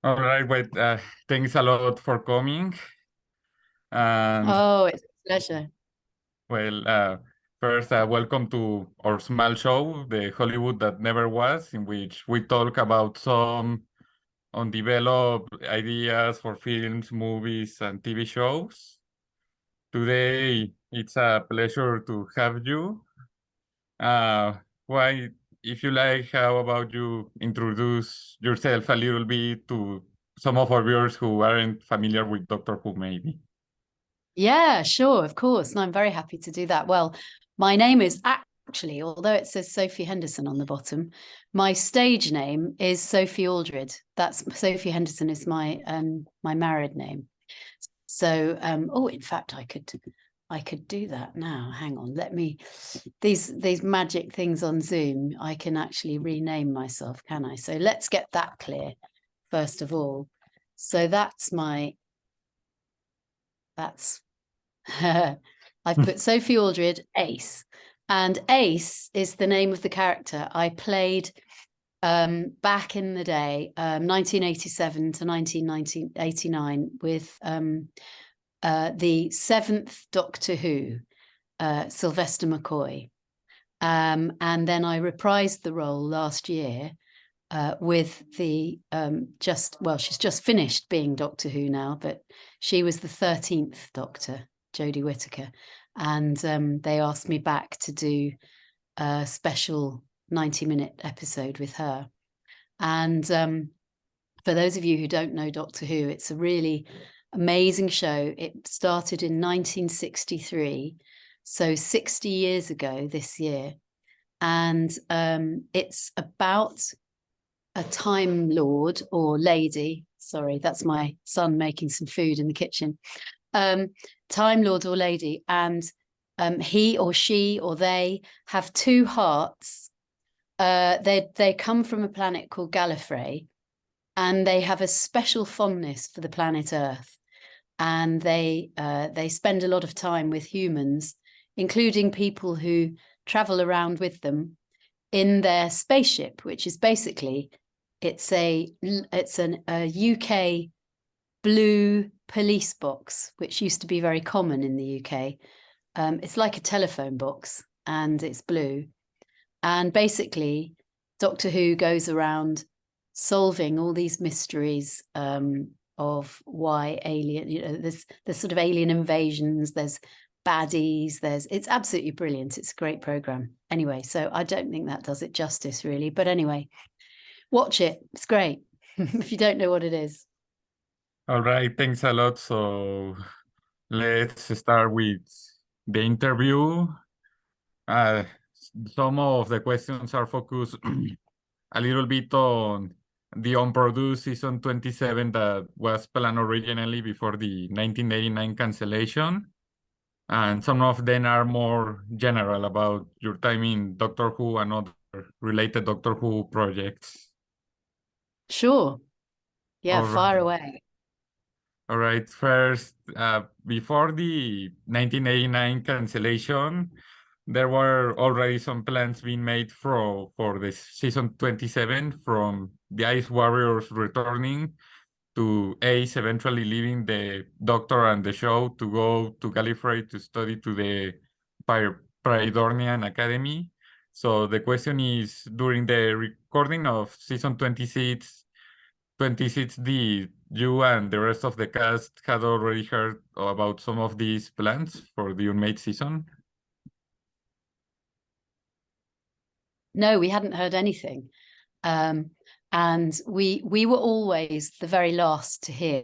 All right, wait, thanks a lot for coming. And Oh, it's a pleasure. well, first, welcome to our small show, the Hollywood That Never Was, in which we talk about some undeveloped ideas for films, movies, and TV shows. Today, it's a pleasure to have you. Uh, why, if you like, how about you introduce yourself a little bit to some of our viewers who aren't familiar with Doctor Who, maybe? Yeah, sure, of course. And I'm very happy to do that. Well, my name is actually, although it says Sophie Henderson on the bottom, my stage name is Sophie Aldred. That's Sophie Henderson is my married name. So oh, in fact, I could do that now. Hang on, let me these magic things on Zoom, I can actually rename myself, can I? So let's get that clear first of all. So that's I've put Sophie Aldred Ace, and Ace is the name of the character I played back in the day, 1987 to 1989, with the seventh Doctor Who, Sylvester McCoy. And then I reprised the role last year with the she's just finished being Doctor Who now, but she was the 13th Doctor, Jodie Whittaker, and they asked me back to do a special 90-minute episode with her. And for those of you who don't know Doctor Who, it's a really amazing show. It started in 1963, so 60 years ago this year, and it's about a Time Lord or lady. Sorry, that's my son making some food in the kitchen. Time Lord or lady, and he or she or they have two hearts. They come from a planet called Gallifrey, and they have a special fondness for the planet Earth, and they spend a lot of time with humans, including people who travel around with them in their spaceship, which is basically it's a UK blue police box, which used to be very common in the UK. It's like a telephone box, and it's blue. And basically, Doctor Who goes around solving all these mysteries of why there's sort of alien invasions, there's baddies, it's absolutely brilliant. It's a great program. Anyway, so I don't think that does it justice, really. But anyway, watch it. It's great if you don't know what it is. All right, thanks a lot. So let's start with the interview. Uh, some of the questions are focused a little bit on the unproduced season 27 that was planned originally before the 1989 cancellation. And some of them are more general about your time in Doctor Who and other related Doctor Who projects. Sure. Yeah, All fire right. away. All right. First, before the 1989 cancellation, there were already some plans being made for the season 27, from the Ice Warriors returning to Ace eventually leaving the Doctor and the show to go to Gallifrey to study to the Pyridornian Academy. So the question is, during the recording of season 26, you and the rest of the cast had already heard about some of these plans for the unmade season? No, we hadn't heard anything. And we were always the very last to hear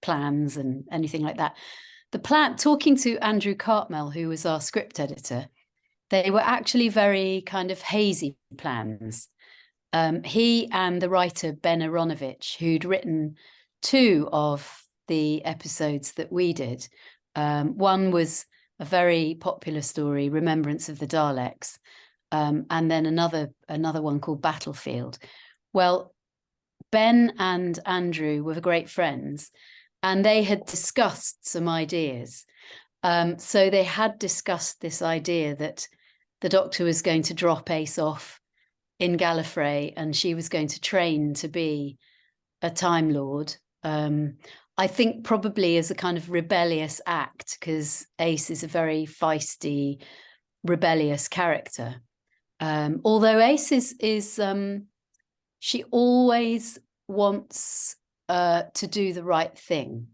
plans and anything like that. Talking to Andrew Cartmel, who was our script editor, they were actually very kind of hazy plans. He and the writer Ben Aronovich, who'd written two of the episodes that we did. One was a very popular story, Remembrance of the Daleks, and then another one called Battlefield. Well, Ben and Andrew were great friends, and they had discussed some ideas. So they had discussed this idea that the Doctor was going to drop Ace off in Gallifrey, and she was going to train to be a Time Lord. I think probably as a kind of rebellious act, because Ace is a very feisty, rebellious character. Although Ace is she always wants to do the right thing.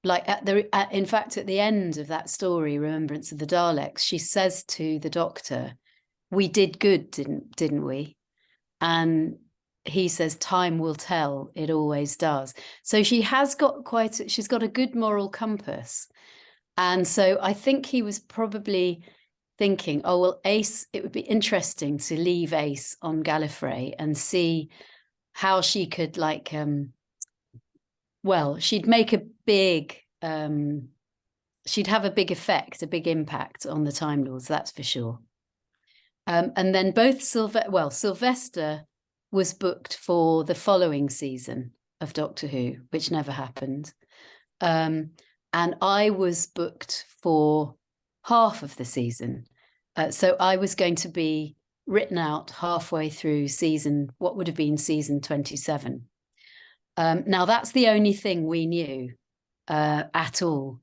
Like in fact, at the end of that story, Remembrance of the Daleks, she says to the Doctor, "We did good, didn't we?" And he says, "Time will tell, it always does." So she's got a good moral compass. And so I think he was probably thinking, oh, well, Ace, it would be interesting to leave Ace on Gallifrey and see how she could she'd make a big, she'd have a big effect, a big impact on the Time Lords, that's for sure. And then both Sylvester was booked for the following season of Doctor Who, which never happened. And I was booked for half of the season. So I was going to be written out halfway through what would have been season 27. Now, that's the only thing we knew at all.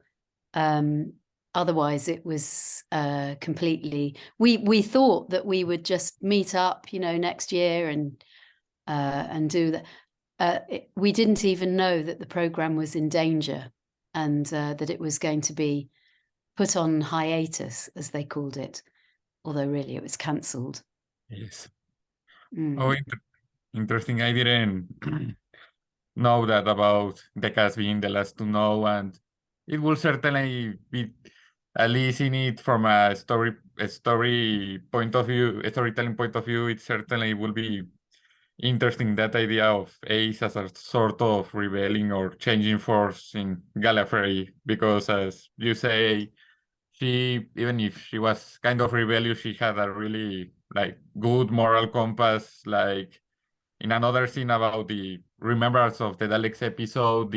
Otherwise, it was completely. We thought that we would just meet up, next year and do that. We didn't even know that the program was in danger and that it was going to be put on hiatus, as they called it, although really it was cancelled. Yes. Mm. Oh, interesting. I didn't know that about the cast being the last to know, and it will certainly be, at least in it from a story point of view, a storytelling point of view, it certainly will be interesting, that idea of Ace as a sort of rebelling or changing force in Gallifrey, because as you say, she, even if she was kind of rebellious, she had a really good moral compass. Like in another scene about the Remembrance of the Daleks episode,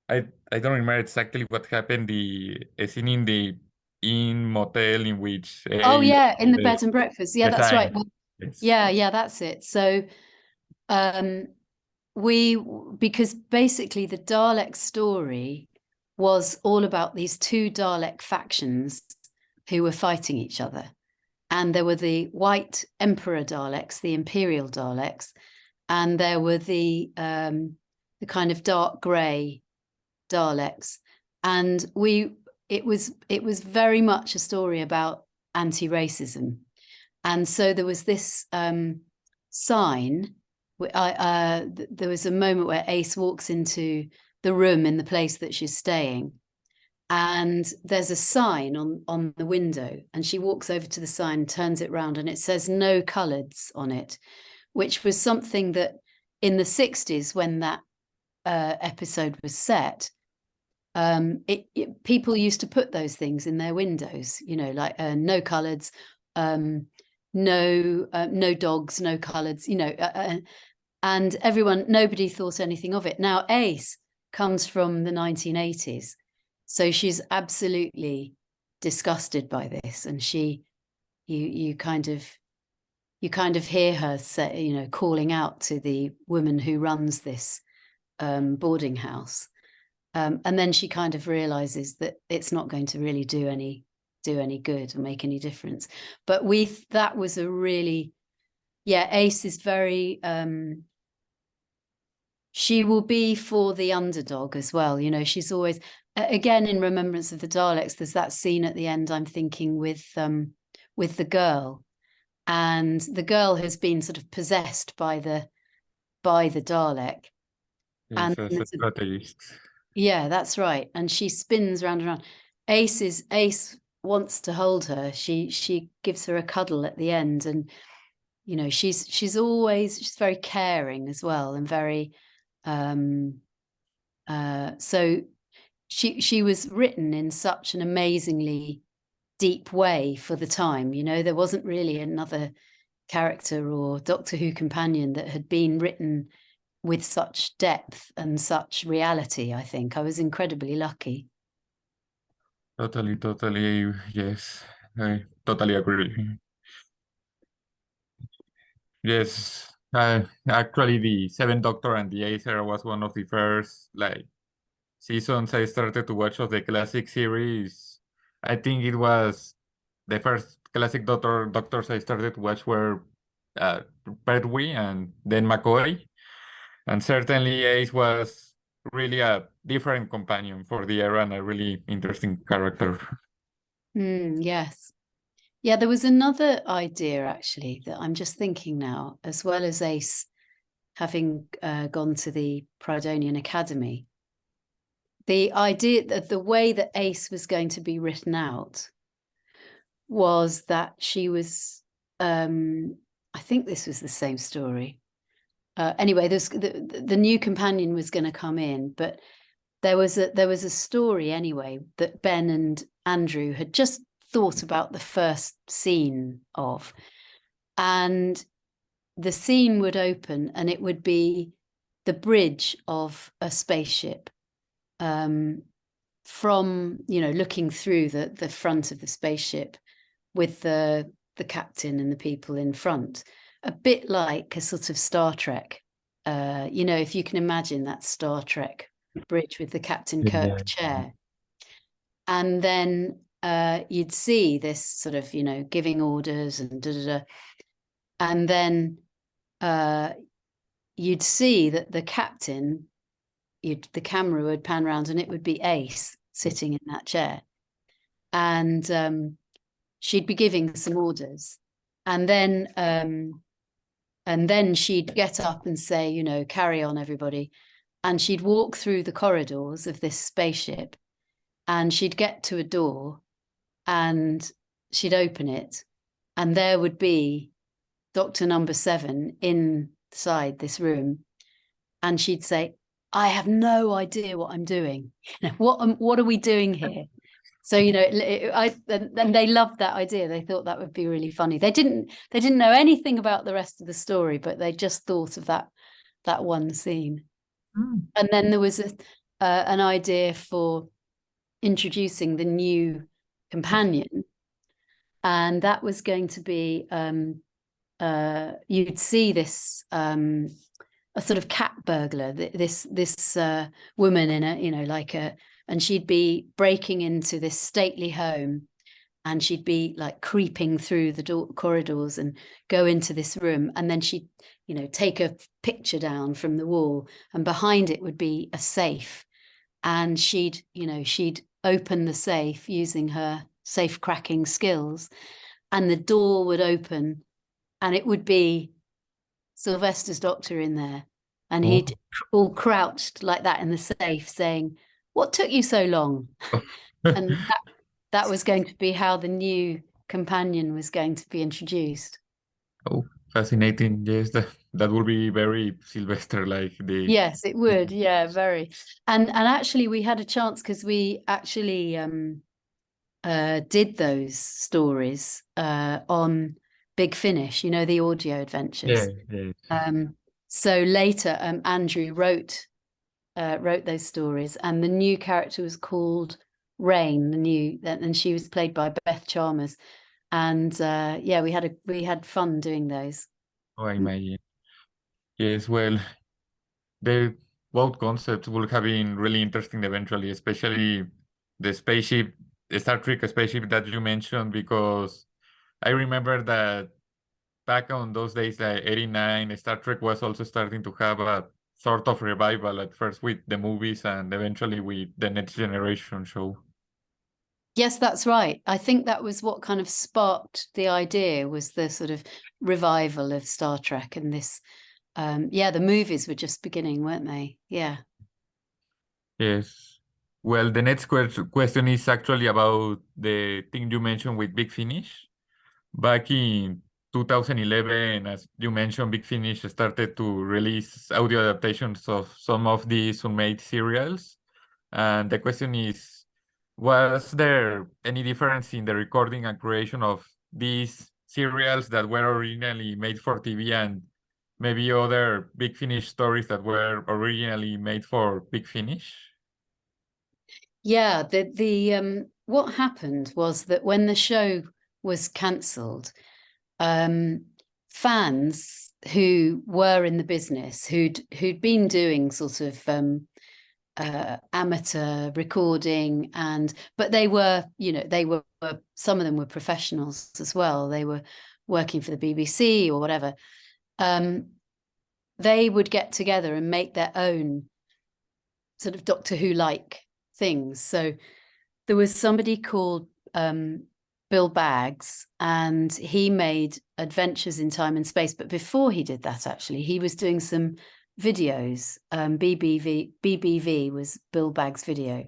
I don't remember exactly what happened. A scene in the motel in which Oh Ace, yeah, in the bed and breakfast. Yeah, the that's right. sign. Well, Yes. yeah, that's it. So because basically the Dalek story was all about these two Dalek factions who were fighting each other. And there were the white Emperor Daleks, the Imperial Daleks, and there were the kind of dark grey Daleks. And it was very much a story about anti-racism. And so there was this sign. There was a moment where Ace walks into the room in the place that she's staying, and there's a sign on the window, and she walks over to the sign, turns it round, and it says "No Coloureds" on it, which was something that in the 60s, when that episode was set, people used to put those things in their windows, like "No Coloureds," no dogs, no coloureds, and nobody thought anything of it. Now, Ace comes from the 1980s, so she's absolutely disgusted by this, and you kind of hear her say, calling out to the woman who runs this boarding house, and then she kind of realizes that it's not going to really do any good or make any difference. But that was a really, Ace is very she will be for the underdog as well. She's always, again, in Remembrance of the Daleks, there's that scene at the end, I'm thinking, with the girl, and the girl has been sort of possessed by the Dalek. Yes, And as a strategist. yeah, that's right. And she spins round and round. Ace wants to hold her. She gives her a cuddle at the end, and she's very caring as well, and very so she was written in such an amazingly deep way for the time. There wasn't really another character or Doctor Who companion that had been written with such depth and such reality. I think I was incredibly lucky. Totally, yes. I totally agree. Yes. Actually, the Seventh Doctor and the Ace era was one of the first like seasons I started to watch of the classic series. I think it was the first classic doctors I started to watch were uh, Pertwee and then McCoy, and certainly Ace was really a different companion for the era and a really interesting character. Yes. Yeah, there was another idea actually that I'm just thinking now, as well as Ace having gone to the Pridonian Academy. The idea that the way that Ace was going to be written out was that she was, I think this was the same story. Anyway, the new companion was going to come in, but there was a story anyway that Ben and Andrew had just thought about the first scene of, and the scene would open and it would be the bridge of a spaceship, from looking through the front of the spaceship with the captain and the people in front, a bit like a sort of Star Trek, if you can imagine that Star Trek bridge with the Captain Kirk chair. And then you'd see this sort of, giving orders and da-da-da. And then you'd see that the captain, the camera would pan around and it would be Ace sitting in that chair. And she'd be giving some orders. And then she'd get up and say, carry on, everybody. And she'd walk through the corridors of this spaceship and she'd get to a door and she'd open it. And there would be Doctor Number 7 inside this room. And she'd say, I have no idea what I'm doing. What are we doing here? So, and they loved that idea. They thought that would be really funny. They didn't know anything about the rest of the story, but they just thought of that one scene. And then there was an idea for introducing the new companion, and that was going to be you'd see this a sort of cat burglar, this woman in a and she'd be breaking into this stately home, and she'd be like creeping through the corridors and go into this room, and then she'd take a picture down from the wall, and behind it would be a safe, and she'd open the safe using her safe cracking skills, and the door would open and it would be Sylvester's doctor in there, and he'd all crouched like that in the safe saying, what took you so long? And that was going to be how the new companion was going to be introduced. Oh, fascinating. Yes, that would be very Sylvester like the. Yes, it would. Yeah, very. And actually we had a chance, because we actually did those stories on Big Finish, the audio adventures. Yeah. So later Andrew wrote those stories, and the new character was called Rain, and she was played by Beth Chalmers. And yeah, we had fun doing those. Oh, I imagine. Yes, well, the both concepts will have been really interesting eventually, especially the spaceship, the Star Trek spaceship that you mentioned, because I remember that back on those days, like 89, Star Trek was also starting to have a sort of revival, at first with the movies and eventually with the Next Generation show. Yes, that's right. I think that was what kind of sparked the idea, was the sort of revival of Star Trek, and this, the movies were just beginning, weren't they? Yeah. Yes. Well, the next question is actually about the thing you mentioned with Big Finish. Back in 2011, as you mentioned, Big Finish started to release audio adaptations of some of these unmade serials. And the question is, was there any difference in the recording and creation of these serials that were originally made for TV and maybe other Big Finish stories that were originally made for Big Finish? Yeah, what happened was that when the show was cancelled, fans who were in the business, who'd been doing sort of amateur recording, but they were, some of them were professionals as well. They were working for the BBC or whatever. They would get together and make their own sort of Doctor Who like things. So there was somebody called Bill Baggs, and he made Adventures in Time and Space. But before he did that, actually, he was doing some videos. BBV was Bill Baggs' video.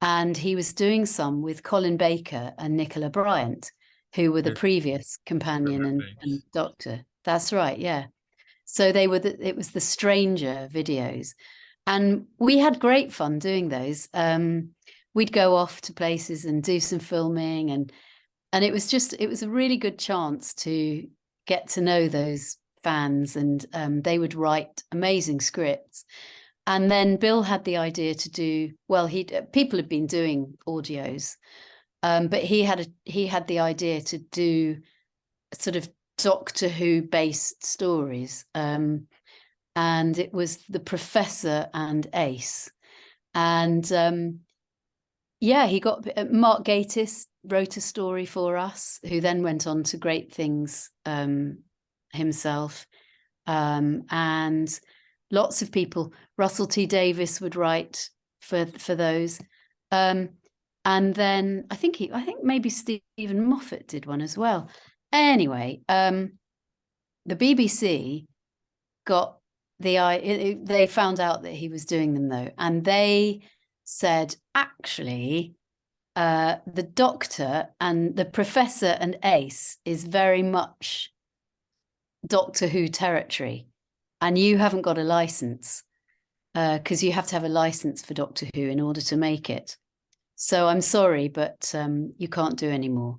And he was doing some with Colin Baker and Nicola Bryant, who were the previous companion and Doctor. That's right, yeah. So they were it was the Stranger videos. And we had great fun doing those. We'd go off to places and do some filming, and it was a really good chance to get to know those fans, and they would write amazing scripts. And then Bill had the idea to do, well, people had been doing audios, but he had the idea to do sort of Doctor Who based stories. And it was The Professor and Ace. And yeah, he got Mark Gatiss wrote a story for us, who then went on to great things himself. And lots of people, Russell T Davies would write for those. And then I think maybe Stephen Moffat did one as well. Anyway, the BBC got they found out that he was doing them, though, and they said, actually, the Doctor and the Professor and Ace is very much Doctor Who territory, and you haven't got a license, because you have to have a license for Doctor Who in order to make it. So I'm sorry, but you can't do any more.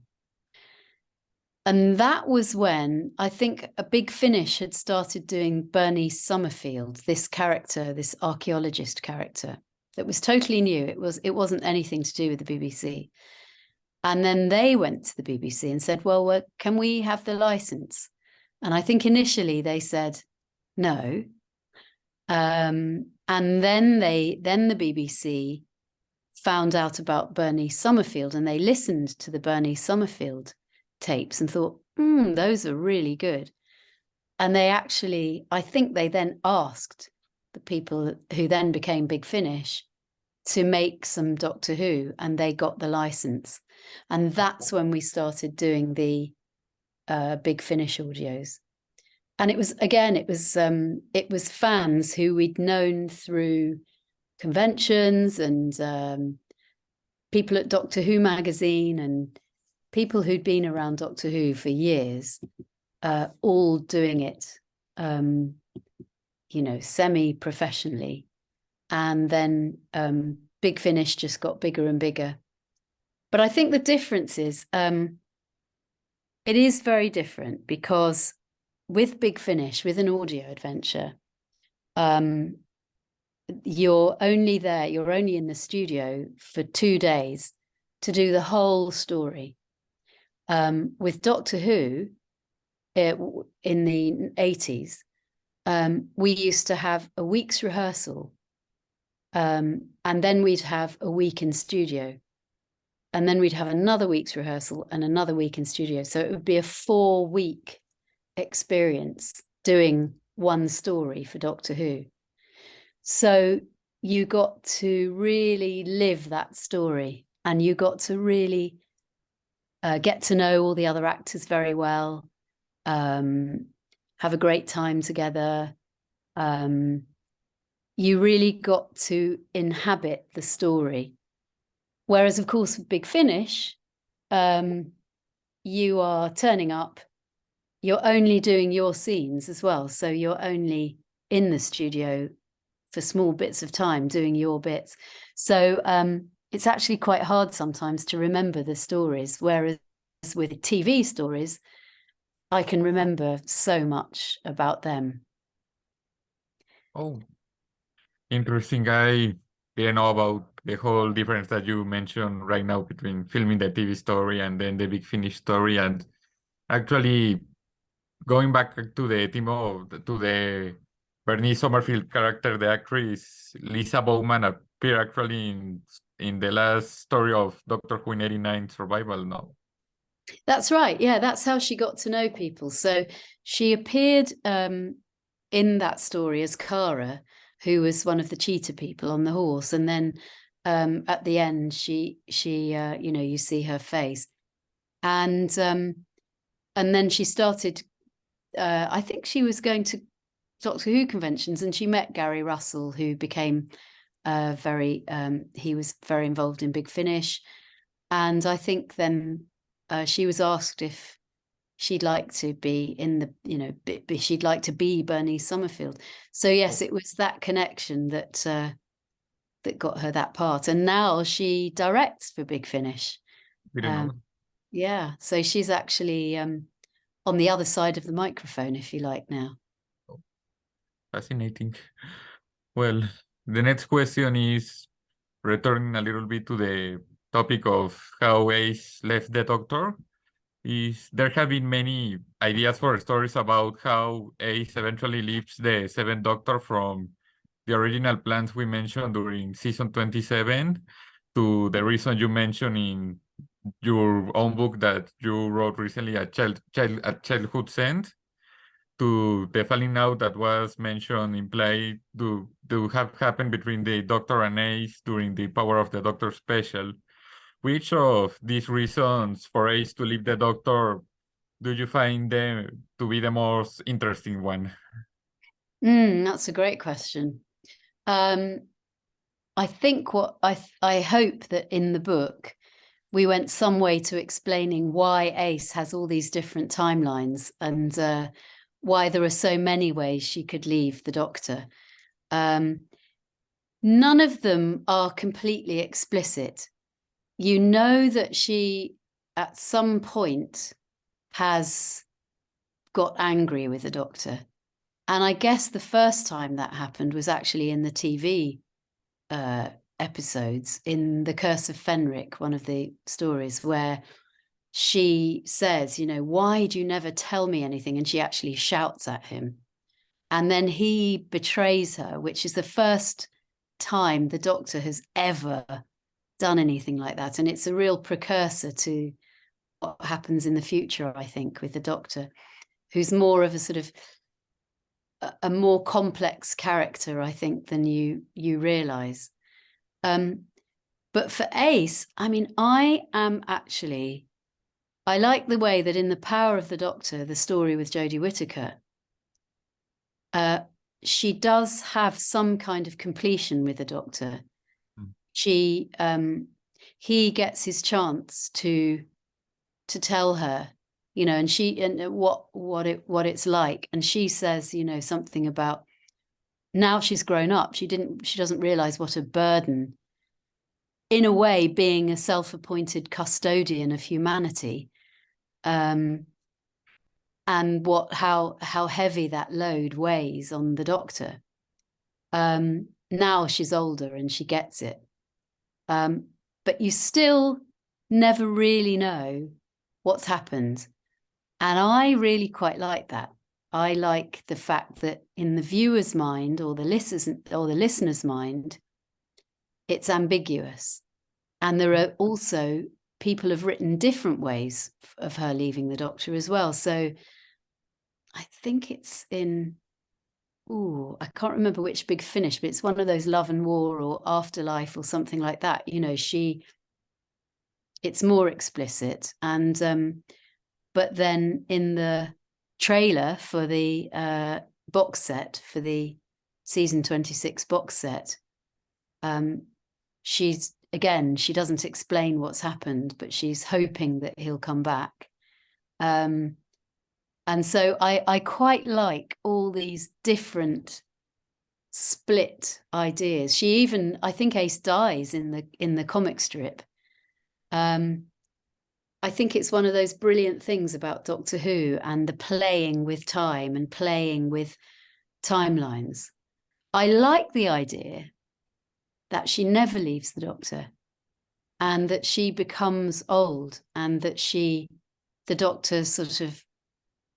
And that was when I think a Big Finish had started doing Bernice Summerfield, this character, this archaeologist character that was totally new. It wasn't anything to do with the BBC. And then they went to the BBC and said, well, can we have the license? And I think initially they said no. And then the BBC found out about Bernice Summerfield, and they listened to the Bernice Summerfield tapes and thought, those are really good. And they actually, I think they then asked the people who then became Big Finish to make some Doctor Who, and they got the license. And that's when we started doing the Big Finish audios. And it was fans who we'd known through conventions and people at Doctor Who magazine and people who'd been around Doctor Who for years, all doing it, semi-professionally. And then Big Finish just got bigger and bigger. But I think the difference is, it is very different, because with Big Finish, with an audio adventure, you're only in the studio for 2 days to do the whole story. With Doctor Who, in the 80s, we used to have a week's rehearsal, and then we'd have a week in studio, and then we'd have another week's rehearsal and another week in studio. So it would be a 4-week experience doing one story for Doctor Who. So you got to really live that story, and you got to really get to know all the other actors very well, have a great time together. You really got to inhabit the story. Whereas, of course, with Big Finish, you are turning up, you're only doing your scenes as well. So you're only in the studio for small bits of time doing your bits. So it's actually quite hard sometimes to remember the stories, whereas with TV stories, I can remember so much about them. Oh, interesting. I didn't know about the whole difference that you mentioned right now between filming the TV story and then the Big Finish story. And actually, going back to the theme to the Bernice Sommerfield character, the actress Lisa Bowman appeared actually in the last story of Doctor Who in '89 Survival. No, That's right. Yeah, that's how she got to know people. So she appeared in that story as Kara, who was one of the cheetah people on the horse, and then at the end, she you know, you see her face, and then she started. I think she was going to Doctor Who conventions, and she met Gary Russell, who became he was very involved in Big Finish, and I think then she was asked if she'd like to be in the, you know, she'd like to be Bernice Summerfield. So yes, it was that connection that that got her that part, and now she directs for Big Finish. didn't know. Yeah, so she's actually on the other side of the microphone, if you like, now. Fascinating. Well, the next question is returning a little bit to the topic of how Ace left the Doctor. Is there have been many ideas for stories about how Ace eventually leaves the Seventh Doctor from the original plans we mentioned during season 27 to the reason you mentioned in your own book that you wrote recently, a childhood scent, to the falling out that was mentioned implied to have happened between the Doctor and Ace during the Power of the Doctor special. Which of these reasons for Ace to leave the Doctor do you find them to be the most interesting one? That's a great question. I think what I hope that in the book we went some way to explaining why Ace has all these different timelines, and why there are so many ways she could leave the Doctor. None of them are completely explicit. You know that she at some point has got angry with the Doctor. And I guess the first time that happened was actually in the TV episodes, in The Curse of Fenric, one of the stories, where she says, you know, why do you never tell me anything? And she actually shouts at him. And then he betrays her, which is the first time the Doctor has ever done anything like that. And it's a real precursor to what happens in the future, I think, with the Doctor, who's more of a sort of a more complex character, I think, than you realize. But for Ace, I mean, I like the way that in The Power of the Doctor, the story with Jodie Whittaker, she does have some kind of completion with the Doctor. He gets his chance to tell her, you know, and what it's like, and she says, you know, something about now she's grown up. She doesn't realize what a burden, in a way, being a self-appointed custodian of humanity, and how heavy that load weighs on the Doctor. Now she's older and she gets it, but you still never really know what's happened. And I really quite like that. I like the fact that in the viewer's mind, or the listener's mind, it's ambiguous. And there are also people have written different ways of her leaving the Doctor as well. So I think it's in, I can't remember which Big Finish, but it's one of those Love and War or Afterlife or something like that. You know, it's more explicit. And but then in the trailer for the box set, for the season 26 box set, she doesn't explain what's happened, but she's hoping that he'll come back. And so I quite like all these different split ideas. I think Ace dies in the comic strip. I think it's one of those brilliant things about Doctor Who and the playing with time and playing with timelines. I like the idea that she never leaves the Doctor, and that she becomes old, and that the Doctor sort of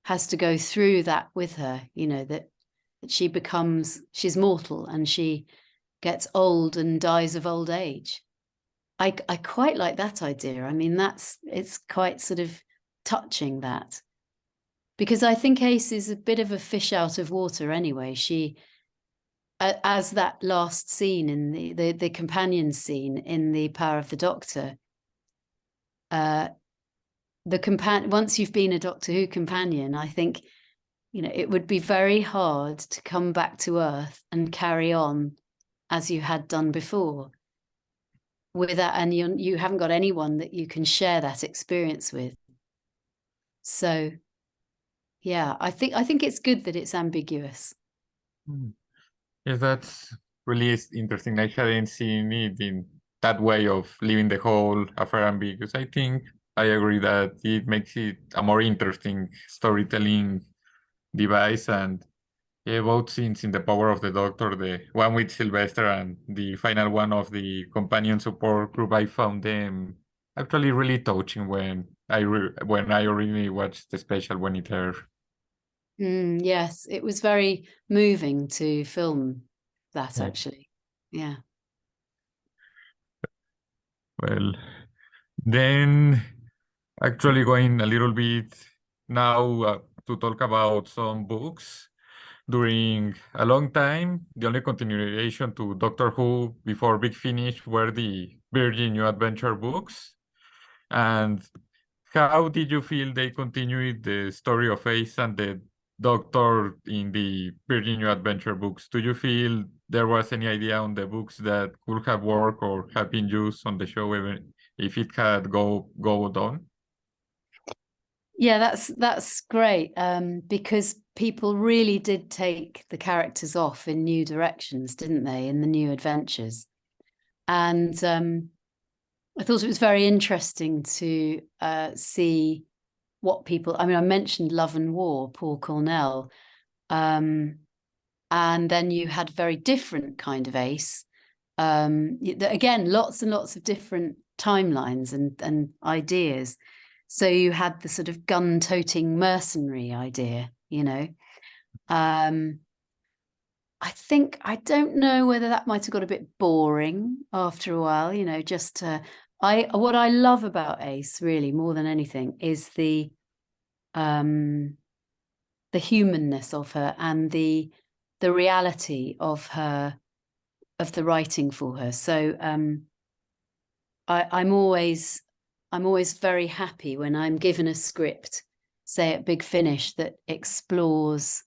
has to go through that with her, you know, that she's mortal and she gets old and dies of old age. I quite like that idea. I mean, it's quite sort of touching, that, because I think Ace is a bit of a fish out of water anyway. She, as that last scene in the companion scene in The Power of the Doctor, once you've been a Doctor Who companion, I think, you know, it would be very hard to come back to Earth and carry on as you had done before with that, and you haven't got anyone that you can share that experience with. So yeah, I think it's good that it's ambiguous. Yes, that's really interesting. I hadn't seen it in that way of leaving the whole affair ambiguous. I think I agree that it makes it a more interesting storytelling device. And yeah, both scenes in The Power of the Doctor, the one with Sylvester and the final one of the companion support group, I found them actually really touching when I originally watched the special when it aired. Yes, it was very moving to film that, actually. Yeah. Well, then actually going a little bit now to talk about some books. During a long time, the only continuation to Doctor Who before Big Finish were the Virgin New Adventure books. And how did you feel they continued the story of Ace and the Doctor in the Virgin New Adventure books? Do you feel there was any idea on the books that could have worked or have been used on the show, even if it had go on? Yeah, that's great, because people really did take the characters off in new directions, didn't they, in the new adventures? And I thought it was very interesting to see what people, I mean, I mentioned Love and War, Paul Cornell, and then you had a very different kind of Ace. Again, lots and lots of different timelines and ideas. So you had the sort of gun-toting mercenary idea, you know. I don't know whether that might have got a bit boring after a while, you know, what I love about Ace, really, more than anything, is the humanness of her and the reality of the writing for her. So I'm always very happy when I'm given a script, say at Big Finish, that explores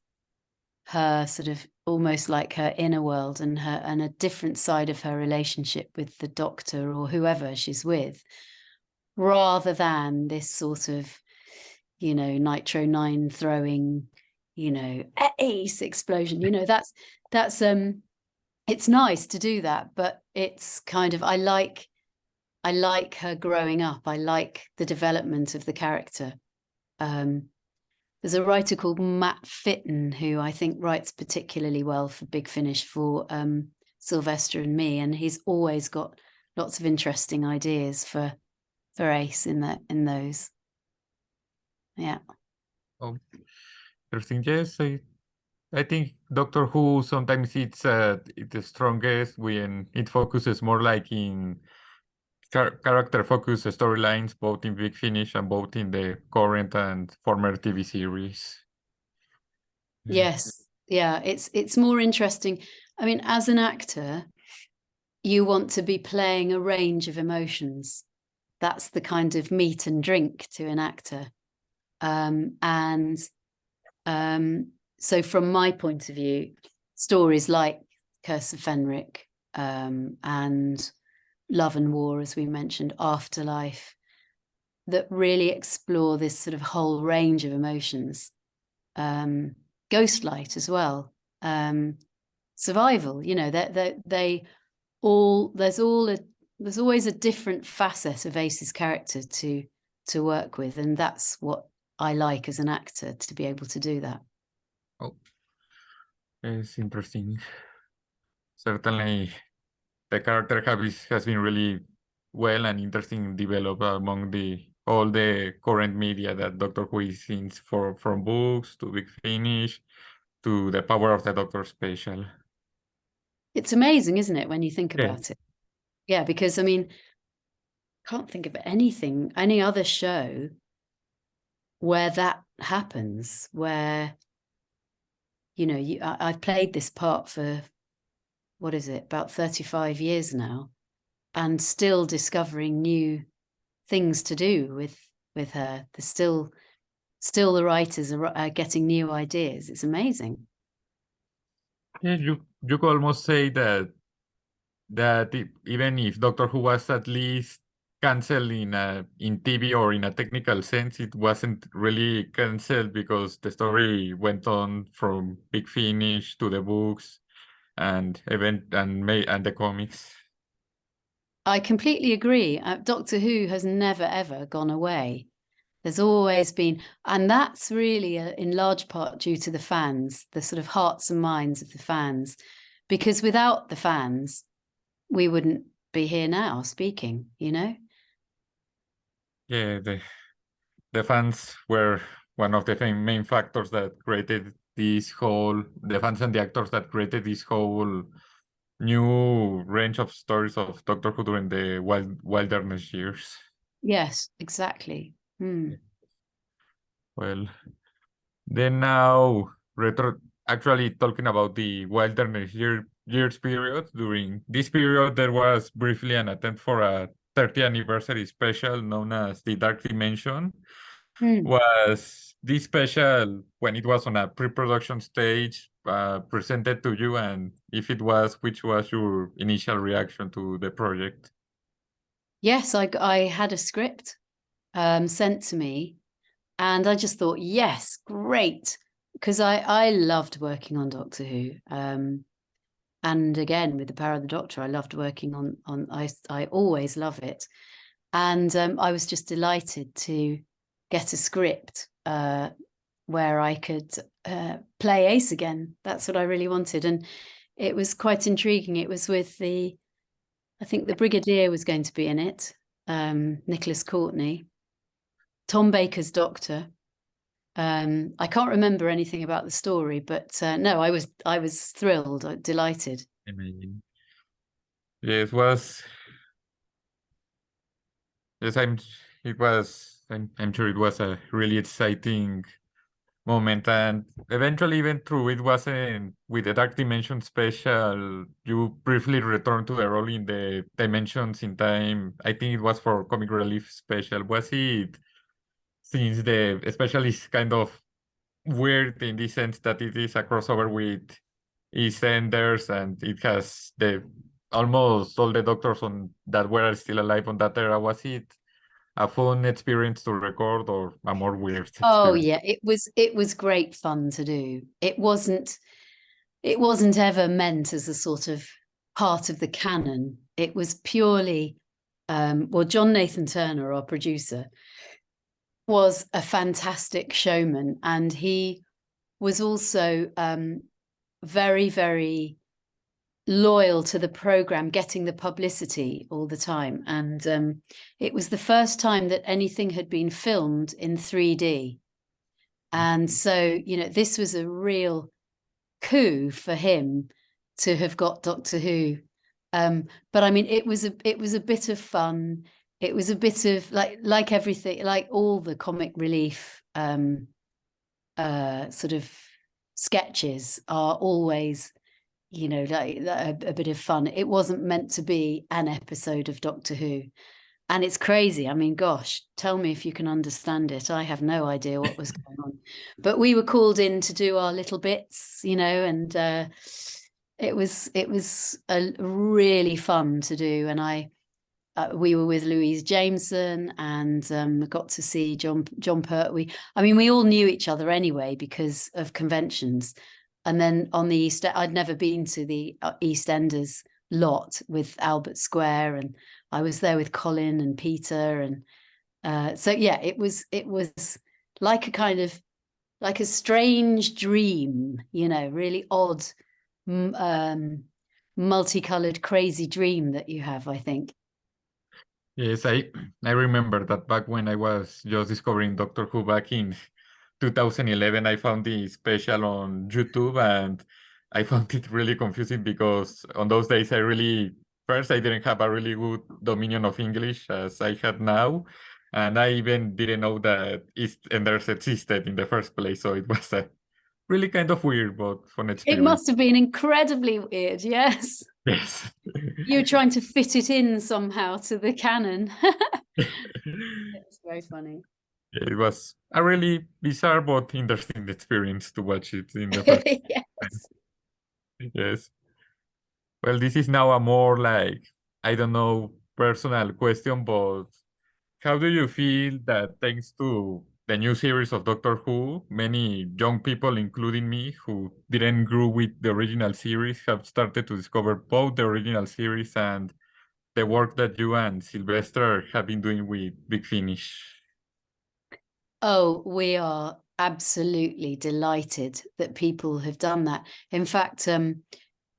her sort of almost like her inner world and a different side of her relationship with the Doctor or whoever she's with, rather than this sort of, you know, Nitro 9 throwing, you know, Ace explosion. You know, that's it's nice to do that, but it's kind of, I like her growing up. I like the development of the character. There's a writer called Matt Fitton who I think writes particularly well for Big Finish for Sylvester and me, and he's always got lots of interesting ideas for Ace in those. Yeah. Oh, interesting. Yes, I think Doctor Who sometimes it's the strongest when it focuses more like in character focused storylines, both in Big Finish and both in the current and former TV series. Yes. Yeah, it's more interesting. I mean, as an actor, you want to be playing a range of emotions. That's the kind of meat and drink to an actor. So from my point of view, stories like Curse of Fenric and Love and War, as we mentioned, Afterlife, that really explore this sort of whole range of emotions. Ghostlight as well. Survival, you know, there's always a different facet of Ace's character to work with, and that's what I like as an actor, to be able to do that. Oh, it's interesting. Certainly, the character has been really well and interesting developed among the all the current media that Doctor Who is in, from books to Big Finish to the Power of the Doctor special. It's amazing, isn't it, when you think Yeah. about it? Yeah, because I mean, can't think of anything, any other show where that happens, where, you know, I've played this part for, what is it, about 35 years now, and still discovering new things to do with her. There's still the writers are getting new ideas. It's amazing. Yeah, you could almost say that even if Doctor Who was at least cancelled in TV or in a technical sense, it wasn't really cancelled because the story went on from Big Finish to the books and the comics. I completely agree. Doctor Who has never ever gone away. There's always been, and that's really in large part due to the fans, the sort of hearts and minds of the fans, because without the fans, we wouldn't be here now speaking, you know? Yeah, the fans were one of the main factors that created the fans and the actors that created this whole new range of stories of Doctor Who during the wilderness years. Yes, exactly. Well, then now actually talking about the wilderness years period. During this period, there was briefly an attempt for a 30th anniversary special known as the Dark Dimension. Was this special, when it was on a pre-production stage, presented to you? And if it was, which was your initial reaction to the project? Yes, I had a script sent to me, and I just thought, yes, great, because I loved working on Doctor Who. And again, with the Power of the Doctor, I loved working on I always love it. And I was just delighted to get a script where I could play Ace again. That's what I really wanted. And it was quite intriguing. It was with I think the Brigadier was going to be in it, Nicholas Courtney, Tom Baker's Doctor. I can't remember anything about the story, but no, I was thrilled, delighted. Amazing. Yes, was yes, I'm sure it was a really exciting moment, and eventually, even through it wasn't with the Dark Dimension special, you briefly returned to the role in the Dimensions in Time. I think it was for Comic Relief special. Was it, since the especially is kind of weird in the sense that it is a crossover with EastEnders, and it has the almost all the doctors on that were still alive on that era? Was it a fun experience to record or a more weird Oh experience? yeah, it was great fun to do. It wasn't ever meant as a sort of part of the canon. It was purely well, John Nathan Turner, our producer, was a fantastic showman, and he was also very, very loyal to the program, getting the publicity all the time. And it was the first time that anything had been filmed in 3D. And so, you know, this was a real coup for him to have got Doctor Who. But I mean, it was a bit of fun. It was a bit of like everything, like all the comic relief sort of sketches are always, you know, like a bit of fun. It wasn't meant to be an episode of Doctor Who. And it's crazy. I mean, gosh, tell me if you can understand it. I have no idea what was going on. But we were called in to do our little bits, you know, and it was a really fun to do. And we were with Louise Jameson, and got to see John Pertwee. I mean, we all knew each other anyway because of conventions. And then on the I'd never been to the EastEnders lot with Albert Square, and I was there with Colin and Peter, and so yeah, it was like a kind of like a strange dream, you know, really odd, multicolored, crazy dream that you have, I think. Yes, I remember that back when I was just discovering Doctor Who back in 2011, I found the special on YouTube and I found it really confusing because on those days first I didn't have a really good dominion of English as I had now. And I even didn't know that Eastenders existed in the first place. So it was a really kind of weird but fun It experience. must have been incredibly weird, yes. Yes. You were trying to fit it in somehow to the canon. It's very funny. It was a really bizarre but interesting experience to watch it in the first time. Yes. Yes. Well, this is now a more like, I don't know, personal question, but how do you feel that thanks to the new series of Doctor Who, many young people, including me, who didn't grow with the original series, have started to discover both the original series and the work that you and Sylvester have been doing with Big Finish? Oh, we are absolutely delighted that people have done that. In fact,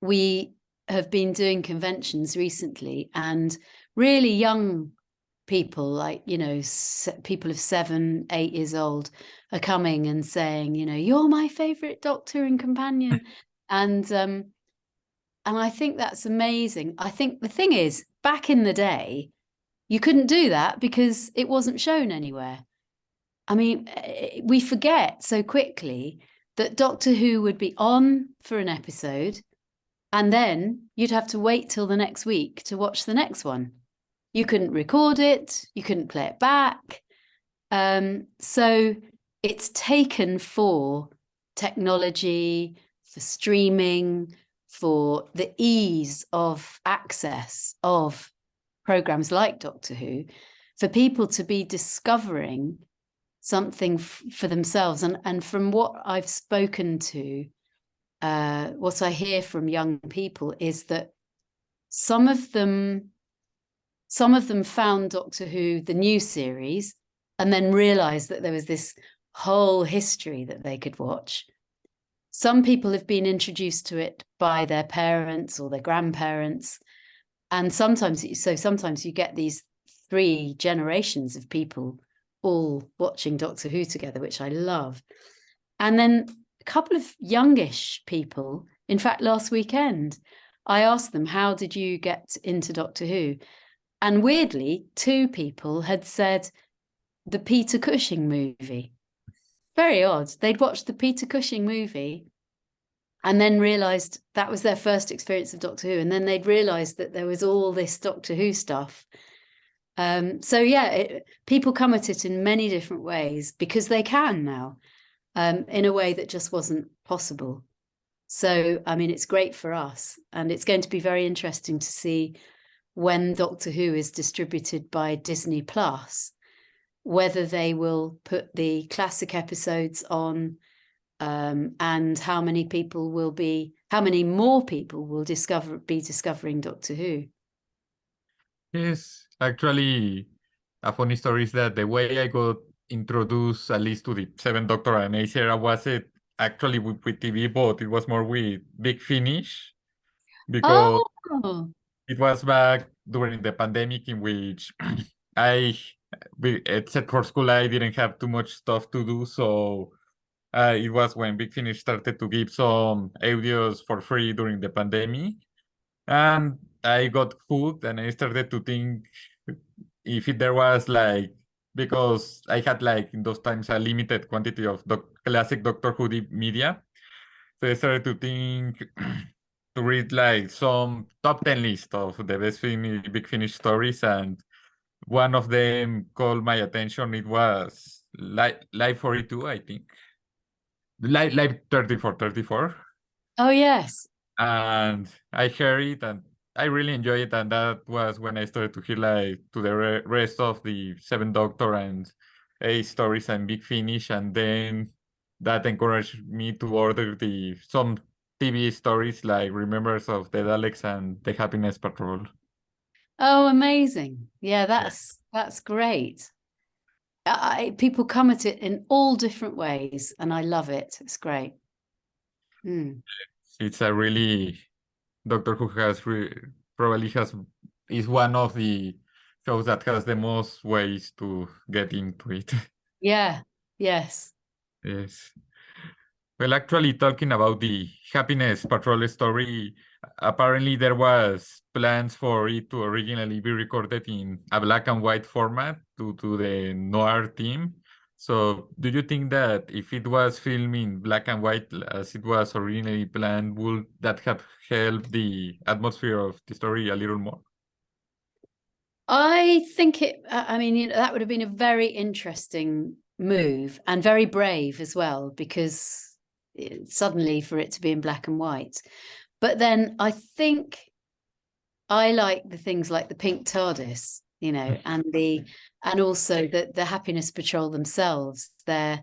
we have been doing conventions recently, and really young people, like, you know, people of 7, 8 years old, are coming and saying, you know, you're my favorite Doctor and companion. And I think that's amazing. I think the thing is, back in the day, you couldn't do that because it wasn't shown anywhere. I mean, we forget so quickly that Doctor Who would be on for an episode, and then you'd have to wait till the next week to watch the next one. You couldn't record it, you couldn't play it back. So it's taken for technology, for streaming, for the ease of access of programs like Doctor Who, for people to be discovering something for themselves. And from what I've spoken to, what I hear from young people is that some of them found Doctor Who, the new series, and then realized that there was this whole history that they could watch. Some people have been introduced to it by their parents or their grandparents. And sometimes you get these 3 generations of people all watching Doctor Who together, which I love. And then a couple of youngish people, in fact, last weekend, I asked them, how did you get into Doctor Who? And weirdly, 2 people had said the Peter Cushing movie. Very odd. They'd watched the Peter Cushing movie and then realized that was their first experience of Doctor Who. And then they'd realized that there was all this Doctor Who stuff. So yeah, people come at it in many different ways because they can now, in a way that just wasn't possible. So, I mean, it's great for us, and it's going to be very interesting to see when Doctor Who is distributed by Disney Plus, whether they will put the classic episodes on, and how many more people will be discovering Doctor Who. Yes, actually, a funny story is that the way I got introduced at least to the Seventh Doctor and Ace era wasn't actually with TV, but it was more with Big Finish because Oh, it was back during the pandemic in which I, except for school, I didn't have too much stuff to do. So it was when Big Finish started to give some audios for free during the pandemic. And I got hooked and I started to think if there was like, because I had like in those times a limited quantity of classic Doctor Who media. So I started to think to read like some top 10 list of the best Big Finish stories. And one of them called my attention. It was Live 42, I think. Live 34. oh yes. And I heard it and I really enjoyed it. And that was when I started to hear like to the rest of the Seven Doctor and Ace stories and Big Finish. And then that encouraged me to order some TV stories like Remembers of the Daleks and The Happiness Patrol. Oh, amazing. Yeah, Yeah. that's great. People come at it in all different ways, and I love it. It's great. Mm. It's a really Doctor Who has probably has is one of the shows that has the most ways to get into it. Yeah. Yes. Yes. Well, actually, talking about the Happiness Patrol story, apparently there was plans for it to originally be recorded in a black and white format due to the noir theme. So, do you think that if it was filmed in black and white as it was originally planned, would that have helped the atmosphere of the story a little more? I think I mean, that would have been a very interesting move and very brave as well, because suddenly for it to be in black and white. But then I think I like the things like the pink TARDIS, and also the Happiness Patrol themselves, their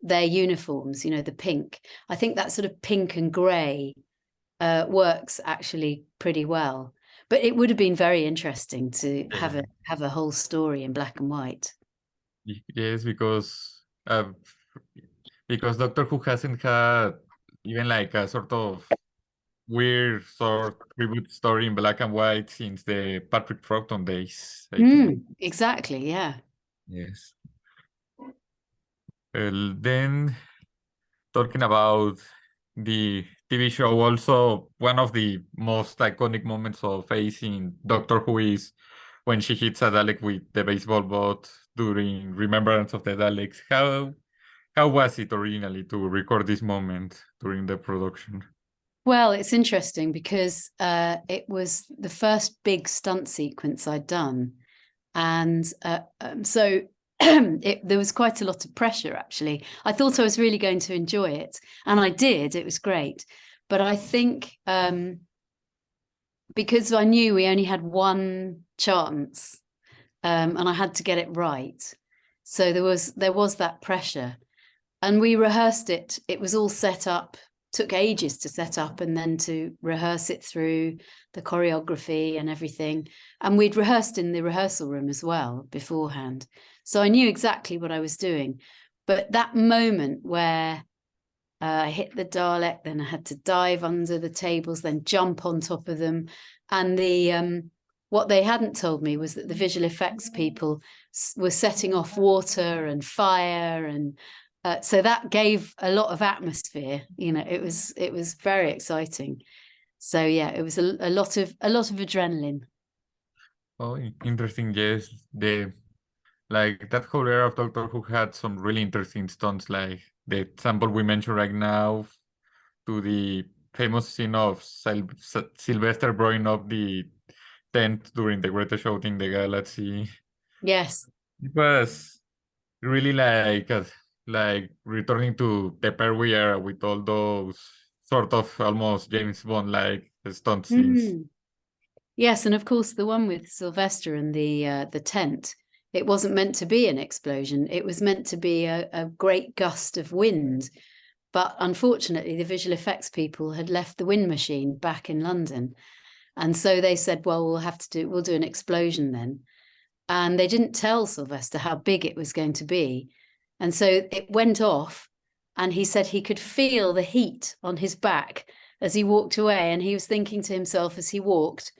uniforms, the pink. I think that sort of pink and grey works actually pretty well. But it would have been very interesting to have a whole story in black and white. Yes, because Doctor Who hasn't had even like a sort of weird sort reboot story in black and white since the Patrick Troughton days, I think. Exactly, yeah. Yes. Well, then talking about the TV show, also one of the most iconic moments of Ace in Doctor Who is when she hits a Dalek with the baseball bat during Remembrance of the Daleks. How was it originally to record this moment during the production? Well, it's interesting because it was the first big stunt sequence I'd done. And so there was quite a lot of pressure, actually. I thought I was really going to enjoy it. And I did. It was great. But I think because I knew we only had one chance, and I had to get it right. So there was that pressure. And we rehearsed it. It was all set up, took ages to set up and then to rehearse it through the choreography and everything. And we'd rehearsed in the rehearsal room as well beforehand. So I knew exactly what I was doing. But that moment where I hit the Dalek, then I had to dive under the tables, then jump on top of them. And what they hadn't told me was that the visual effects people were setting off water and fire, and so that gave a lot of atmosphere. It was very exciting. So yeah, it was a lot of adrenaline. Oh, interesting. Yes, the like that whole era of Doctor Who had some really interesting stunts, like the example we mentioned right now, to the famous scene of Sylvester blowing up the tent during the greatest show in the galaxy. Yes. It was really like returning to the Perry era with all those sort of almost James Bond like stunt scenes. Yes, and of course the one with Sylvester and the tent. It wasn't meant to be an explosion. It was meant to be a great gust of wind. But unfortunately, the visual effects people had left the wind machine back in London. And so they said, well, we'll do an explosion then. And they didn't tell Sylvester how big it was going to be. And so it went off, and he said he could feel the heat on his back as he walked away. And he was thinking to himself as he walked,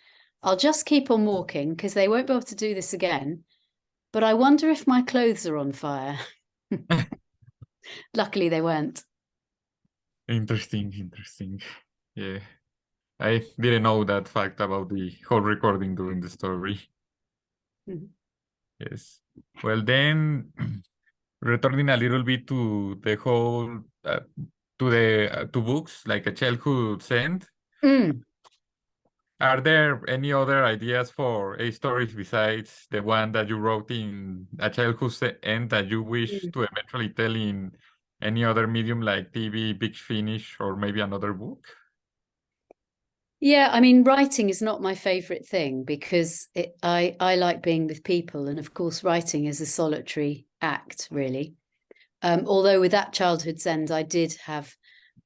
I'll just keep on walking because they won't be able to do this again. But I wonder if my clothes are on fire. Luckily, they weren't. Interesting. Yeah. I didn't know that fact about the whole recording during the story. Yes. Well, then returning a little bit to the whole to books like A Childhood End. Are there any other ideas for a stories besides the one that you wrote in A Childhood's End that you wish to eventually tell in any other medium like TV, Big Finish, or maybe another book? Yeah, I mean, writing is not my favorite thing because I like being with people, and of course, writing is a solitary act, really. Although with that Childhood's End, I did have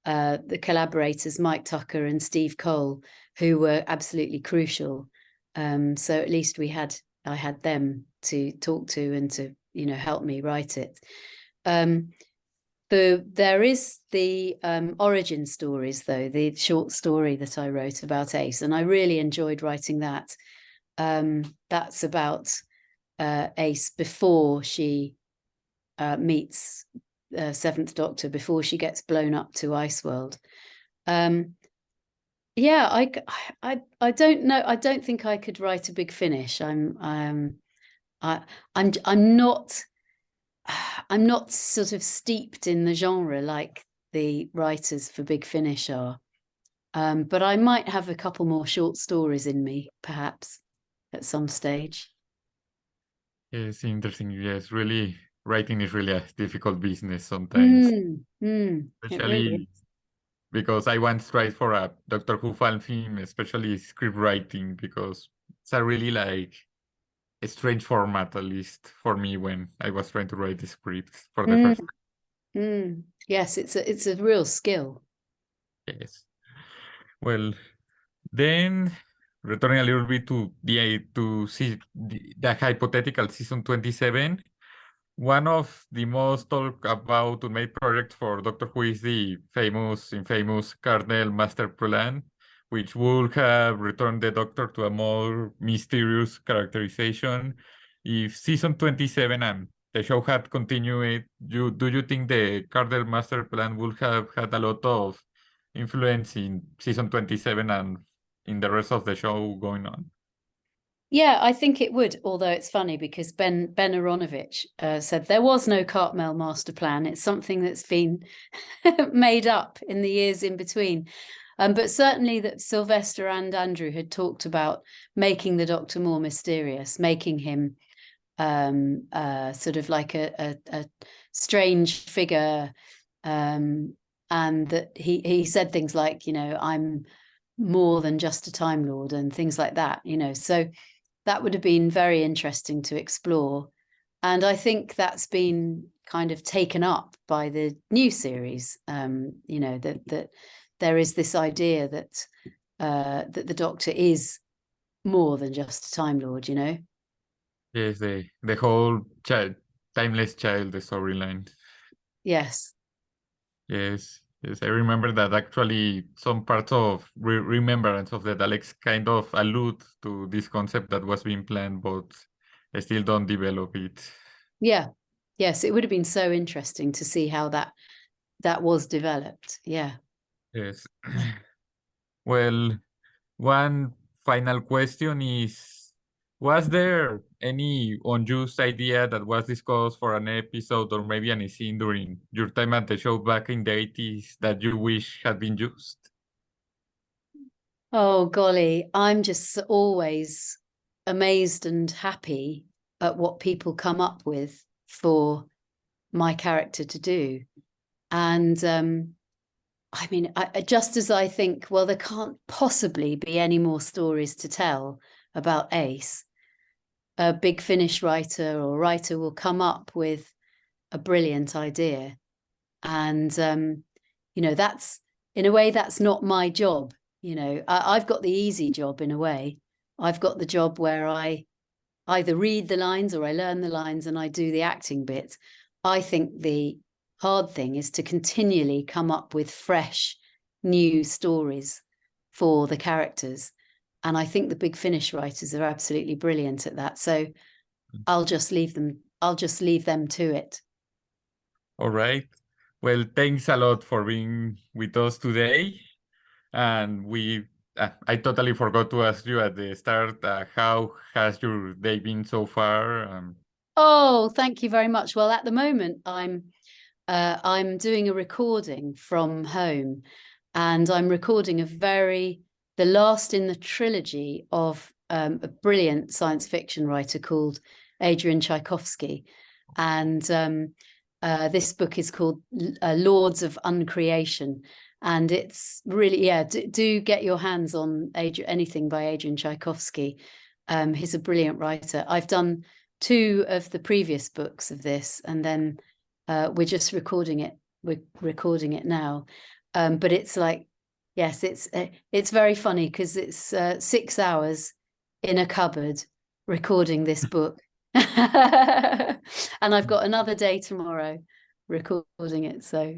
the collaborators Mike Tucker and Steve Cole, who were absolutely crucial. So at least I had them to talk to and to help me write it. There is the origin stories, though, the short story that I wrote about Ace, and I really enjoyed writing that. That's about Ace before she meets Seventh Doctor, before she gets blown up to Iceworld. Yeah, I don't know. I don't think I could write a Big Finish. I'm not sort of steeped in the genre like the writers for Big Finish are. But I might have a couple more short stories in me, perhaps, at some stage. Yes, interesting. Yes, really, writing is really a difficult business sometimes, It really especially is. because I once tried for a Doctor Who fan film, especially script writing, because it's a really like a strange format, at least for me, when I was trying to write the scripts for the first Yes, it's a real skill. time. Yes. Well, then returning a little bit to the hypothetical season 27. One of the most talked about unmade projects for Doctor Who is the infamous Cardinal Master Plan, which would have returned the Doctor to a more mysterious characterization. If season 27 and the show had continued, do you think the Cardinal Master Plan would have had a lot of influence in season 27 and in the rest of the show going on? Yeah, I think it would, although it's funny because Ben Aronovich said there was no Cartmel master plan. It's something that's been made up in the years in between. But certainly that Sylvester and Andrew had talked about making the Doctor more mysterious, making him sort of like a strange figure. And that he said things like, I'm more than just a Time Lord and things like that, so that would have been very interesting to explore. And I think that's been kind of taken up by the new series, that there is this idea that that the Doctor is more than just a Time Lord, Yes, the whole timeless child, the storyline. Yes. Yes, yes, I remember that actually some parts of Remembrance of the Daleks kind of allude to this concept that was being planned, but I still don't develop it. Yeah. Yes, it would have been so interesting to see how that was developed. Yeah. Yes. Well, one final question is, was there any unused idea that was discussed for an episode or maybe any scene during your time at the show back in the 80s that you wish had been used? Oh, golly, I'm just always amazed and happy at what people come up with for my character to do. And I mean, just as I think, well, there can't possibly be any more stories to tell about Ace, a Big Finish writer or writer will come up with a brilliant idea. And, that's in a way, that's not my job. I've got the easy job in a way. I've got the job where I either read the lines or I learn the lines and I do the acting bit. I think the hard thing is to continually come up with fresh, new stories for the characters. And I think the Big Finish writers are absolutely brilliant at that. So I'll just leave them to it. All right. Well, thanks a lot for being with us today. And I totally forgot to ask you at the start, how has your day been so far? Oh, thank you very much. Well, at the moment, I'm doing a recording from home, and I'm recording the last in the trilogy of a brilliant science fiction writer called Adrian Tchaikovsky, and this book is called Lords of Uncreation, and it's really, yeah, do get your hands on anything by Adrian Tchaikovsky. He's a brilliant writer. I've done 2 of the previous books of this, and then we're just recording it. We're recording it now, but it's like, yes, it's very funny because it's 6 hours in a cupboard recording this book, and I've got another day tomorrow recording it. So,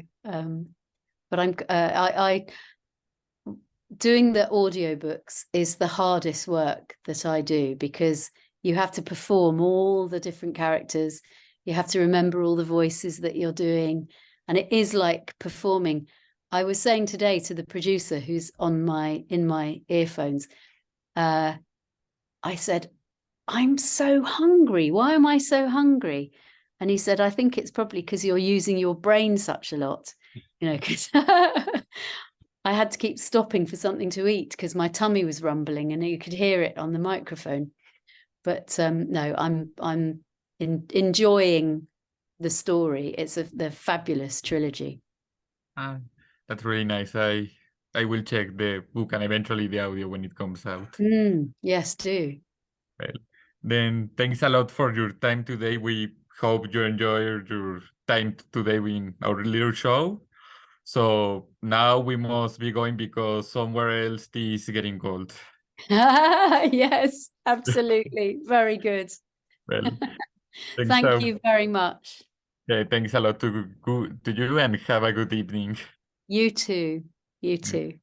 but I doing the audiobooks is the hardest work that I do because you have to perform all the different characters. You have to remember all the voices that you're doing. And it is like performing. I was saying today to the producer who's in my earphones, I said, I'm so hungry. Why am I so hungry? And he said, I think it's probably because you're using your brain such a lot, because I had to keep stopping for something to eat because my tummy was rumbling and you could hear it on the microphone. But no, I'm enjoying the story. It's the fabulous trilogy. That's really nice. I will check the book and eventually the audio when it comes out. Yes, do. Well, then thanks a lot for your time today. We hope you enjoy your time today in our little show. So now we must be going because somewhere else tea is getting cold. Yes, absolutely. Very good. Well, Thank you very much. Thanks a lot to you and have a good evening. You too. You too.